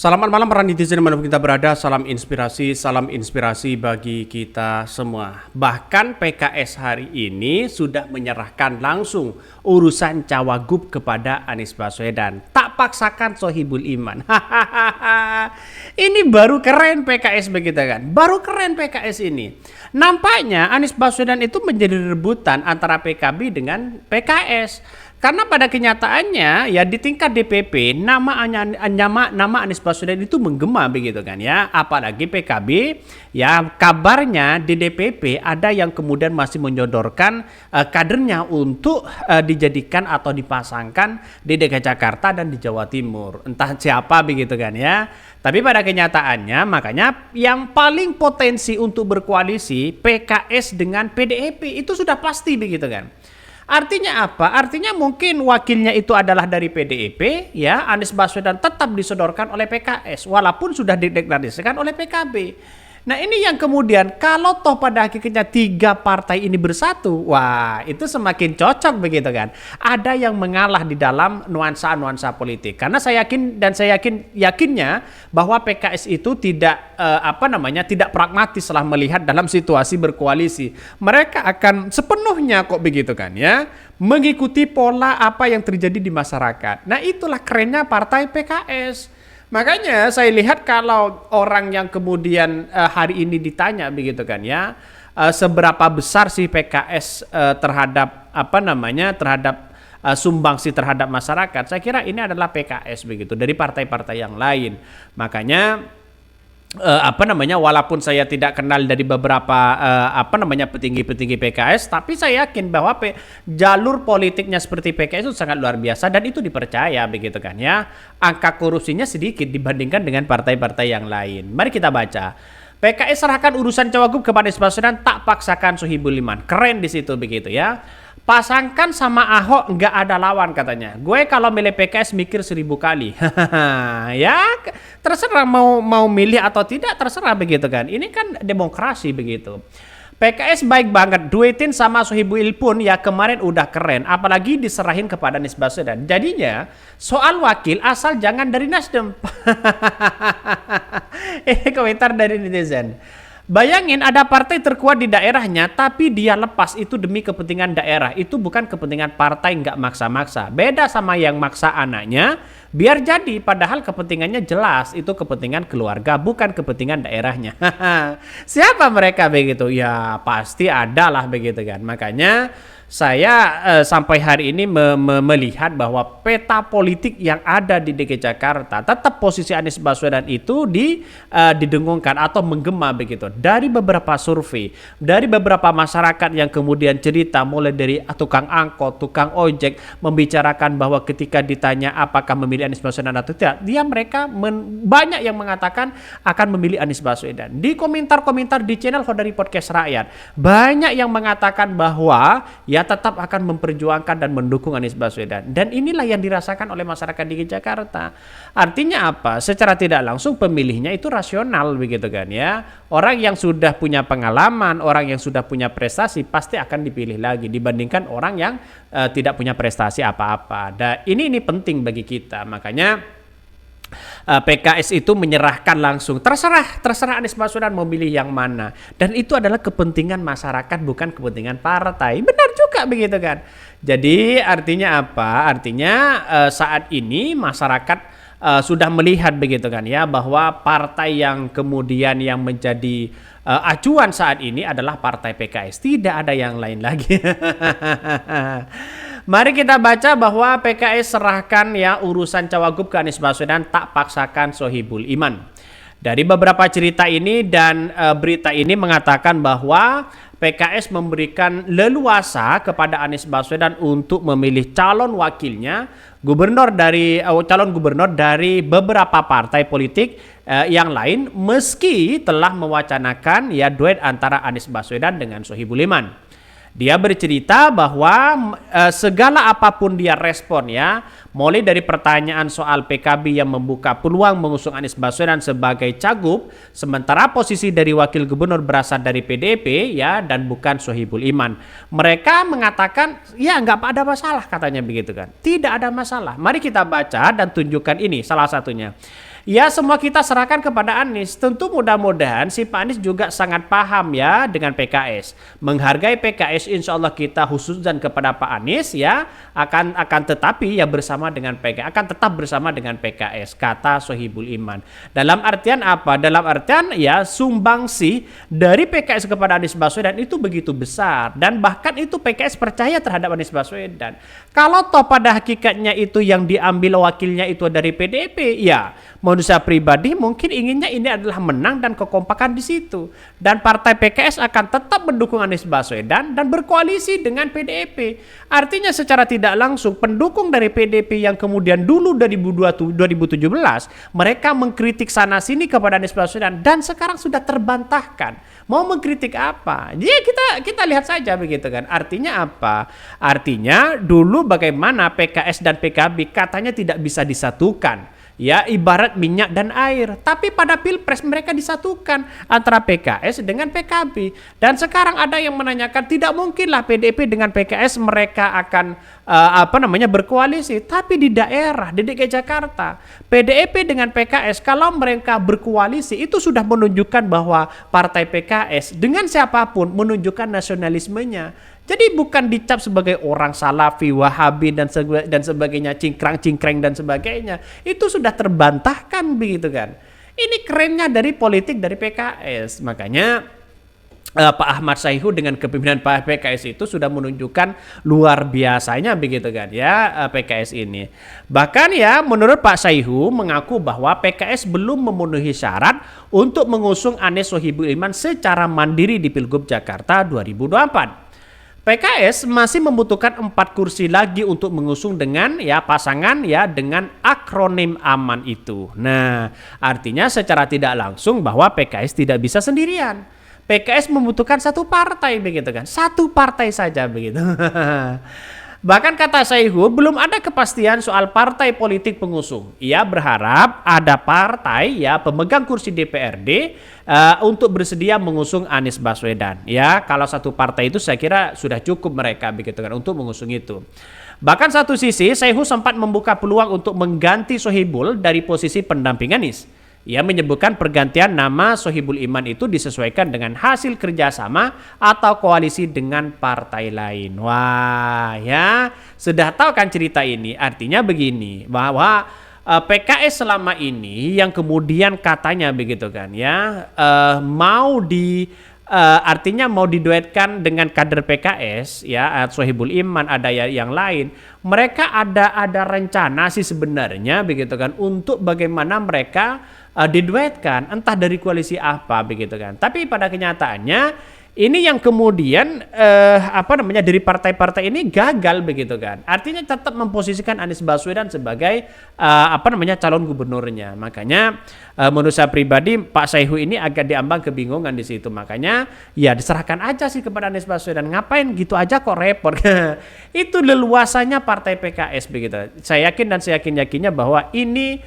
Selamat malam para netizen dimanapun kita berada, salam inspirasi bagi kita semua. Bahkan PKS hari ini sudah menyerahkan langsung urusan Cawagup kepada Anies Baswedan. Tak paksakan Sohibul Iman. Ini baru keren PKS begitu kan? Baru keren PKS ini. Nampaknya Anies Baswedan itu menjadi rebutan antara PKB dengan PKS. Karena pada kenyataannya ya di tingkat DPP nama Anies Baswedan itu menggema begitu kan ya. Apalagi PKB ya kabarnya di DPP ada yang kemudian masih menyodorkan kadernya untuk dijadikan atau dipasangkan di DKI Jakarta dan di Jawa Timur. Entah siapa begitu kan ya. Tapi pada kenyataannya makanya yang paling potensi untuk berkoalisi PKS dengan PDIP itu sudah pasti begitu kan. Artinya apa? Artinya mungkin wakilnya itu adalah dari PDIP, ya Anies Baswedan tetap disodorkan oleh PKS, walaupun sudah dideklarasikan oleh PKB. Nah ini yang kemudian kalau toh pada akhirnya tiga partai ini bersatu, wah itu semakin cocok begitu kan. Ada yang mengalah di dalam nuansa-nuansa politik. Karena saya yakinnya bahwa PKS itu tidak tidak pragmatis setelah melihat dalam situasi berkoalisi. Mereka akan sepenuhnya kok begitu kan ya, mengikuti pola apa yang terjadi di masyarakat. Nah itulah kerennya partai PKS. Makanya saya lihat kalau orang yang kemudian hari ini ditanya begitu kan ya, seberapa besar sih PKS terhadap sumbangsi terhadap masyarakat, saya kira ini adalah PKS begitu dari partai-partai yang lain. Makanya walaupun saya tidak kenal dari beberapa petinggi-petinggi PKS, tapi saya yakin bahwa jalur politiknya seperti PKS itu sangat luar biasa dan itu dipercaya begitu kan ya. Angka korupsinya sedikit dibandingkan dengan partai-partai yang lain. Mari kita baca. PKS serahkan urusan Cawagup kepada Anies Baswedan, tak paksakan Sohibul Iman. Keren di situ begitu ya. Pasangkan sama Ahok nggak ada lawan katanya. Gue kalau milih PKS mikir 1000 kali. Ya terserah mau milih atau tidak terserah begitu kan. Ini kan demokrasi begitu. PKS baik banget, duetin sama Sohibul pun ya kemarin udah keren, apalagi diserahin kepada Anies Baswedan. Jadinya soal wakil asal jangan dari Nasdem. Ini komentar dari netizen. Bayangin ada partai terkuat di daerahnya tapi dia lepas itu demi kepentingan daerah. Itu bukan kepentingan partai, nggak maksa-maksa. Beda sama yang maksa anaknya biar jadi padahal kepentingannya jelas. Itu kepentingan keluarga bukan kepentingan daerahnya. Siapa mereka begitu? Ya pasti ada lah begitu kan. Makanya saya sampai hari ini melihat bahwa peta politik yang ada di DKI Jakarta tetap posisi Anies Baswedan itu didengungkan atau menggema begitu. Dari beberapa survei, dari beberapa masyarakat yang kemudian cerita mulai dari tukang angkot, tukang ojek membicarakan bahwa ketika ditanya apakah memilih Anies Baswedan atau tidak, mereka banyak yang mengatakan akan memilih Anies Baswedan. Di komentar-komentar di channel Hodari Podcast Rakyat, banyak yang mengatakan bahwa ya tetap akan memperjuangkan dan mendukung Anies Baswedan. Dan inilah yang dirasakan oleh masyarakat di Jakarta. Artinya apa? Secara tidak langsung pemilihnya itu rasional begitu kan ya. Orang yang sudah punya pengalaman, orang yang sudah punya prestasi pasti akan dipilih lagi dibandingkan orang yang tidak punya prestasi apa-apa. Dan ini penting bagi kita. Makanya PKS itu menyerahkan langsung terserah Anies Baswedan mau milih yang mana, dan itu adalah kepentingan masyarakat bukan kepentingan partai. Benar juga begitu kan. Jadi artinya apa? Artinya saat ini masyarakat sudah melihat begitu kan ya bahwa partai yang kemudian yang menjadi acuan saat ini adalah partai PKS, tidak ada yang lain lagi. Mari kita baca bahwa PKS serahkan ya urusan Cawagup ke Anies Baswedan, tak paksakan Sohibul Iman. Dari beberapa cerita ini dan berita ini mengatakan bahwa PKS memberikan leluasa kepada Anies Baswedan untuk memilih calon wakilnya calon gubernur dari beberapa partai politik yang lain meski telah mewacanakan ya duet antara Anies Baswedan dengan Sohibul Iman. Dia bercerita bahwa segala apapun dia respon ya, mulai dari pertanyaan soal PKB yang membuka peluang mengusung Anies Baswedan sebagai cagup, sementara posisi dari wakil gubernur berasal dari PDIP ya dan bukan Sohibul Iman. Mereka mengatakan ya nggak ada masalah katanya begitu kan, tidak ada masalah. Mari kita baca dan tunjukkan ini salah satunya. Ya semua kita serahkan kepada Anies. Tentu mudah-mudahan si Pak Anies juga sangat paham ya dengan PKS. Menghargai PKS, insya Allah kita khususkan kepada Pak Anies ya, akan tetapi ya bersama dengan PKS, akan tetap bersama dengan PKS, kata Sohibul Iman. Dalam artian apa? Dalam artian ya sumbangsi dari PKS kepada Anies Baswedan itu begitu besar, dan bahkan itu PKS percaya terhadap Anies Baswedan. Kalau toh pada hakikatnya itu yang diambil wakilnya itu dari PDIP, ya menurut saya pribadi mungkin inginnya ini adalah menang dan kekompakan di situ, dan partai PKS akan tetap mendukung Anies Baswedan dan berkoalisi dengan PDIP. Artinya secara tidak langsung pendukung dari PDIP yang kemudian dulu 2017 mereka mengkritik sana sini kepada Anies Baswedan dan sekarang sudah terbantahkan. Mau mengkritik apa? Jadi kita lihat saja begitu kan. Artinya apa? Artinya dulu bagaimana PKS dan PKB katanya tidak bisa disatukan. Ya ibarat minyak dan air, tapi pada pilpres mereka disatukan antara PKS dengan PKB. Dan sekarang ada yang menanyakan tidak mungkinlah PDIP dengan PKS mereka akan berkoalisi. Tapi di daerah, di DKI Jakarta, PDIP dengan PKS kalau mereka berkoalisi itu sudah menunjukkan bahwa partai PKS dengan siapapun menunjukkan nasionalismenya. Jadi bukan dicap sebagai orang Salafi, Wahabi dan sebagainya, cingkrang-cingkrang dan sebagainya. Itu sudah terbantahkan begitu kan. Ini kerennya dari politik dari PKS. Makanya Pak Ahmad Saihu dengan kepemimpinan Pak PKS itu sudah menunjukkan luar biasanya begitu kan ya PKS ini. Bahkan ya menurut Pak Saihu mengaku bahwa PKS belum memenuhi syarat untuk mengusung Anies Sohibul Iman secara mandiri di Pilgub Jakarta 2024. PKS masih membutuhkan 4 kursi lagi untuk mengusung dengan ya pasangan ya dengan akronim AMAN itu. Nah, artinya secara tidak langsung bahwa PKS tidak bisa sendirian. PKS membutuhkan satu partai begitu kan. Satu partai saja begitu. Bahkan kata Saihu belum ada kepastian soal partai politik pengusung. Ia berharap ada partai ya pemegang kursi DPRD untuk bersedia mengusung Anies Baswedan. Ya, kalau satu partai itu saya kira sudah cukup mereka begitu kan untuk mengusung itu. Bahkan satu sisi Saihu sempat membuka peluang untuk mengganti Sohibul dari posisi pendamping Anies. Ia menyebutkan pergantian nama Sohibul Iman itu disesuaikan dengan hasil kerjasama atau koalisi dengan partai lain. Wah ya, sudah tahu kan cerita ini. Artinya begini, bahwa PKS selama ini yang kemudian katanya begitu kan ya, artinya mau diduetkan dengan kader PKS ya, Sohibul Iman ada yang lain. Mereka ada rencana sih sebenarnya begitu kan untuk bagaimana mereka diduetkan entah dari koalisi apa begitu kan. Tapi pada kenyataannya ini yang kemudian dari partai-partai ini gagal begitu kan. Artinya tetap memposisikan Anies Baswedan sebagai calon gubernurnya. Makanya menurut saya pribadi Pak Saihu ini agak diambang kebingungan di situ. Makanya ya diserahkan aja sih kepada Anies Baswedan. Ngapain gitu aja kok repot. Itu leluasannya partai PKS begitu. Saya yakin dan saya yakinnya bahwa ini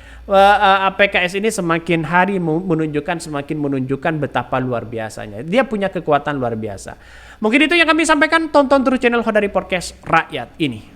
PKS ini semakin hari semakin menunjukkan betapa luar biasanya. Dia punya kekuatan luar biasa. Mungkin itu yang kami sampaikan. Tonton terus channel Khodari Podcast Rakyat ini.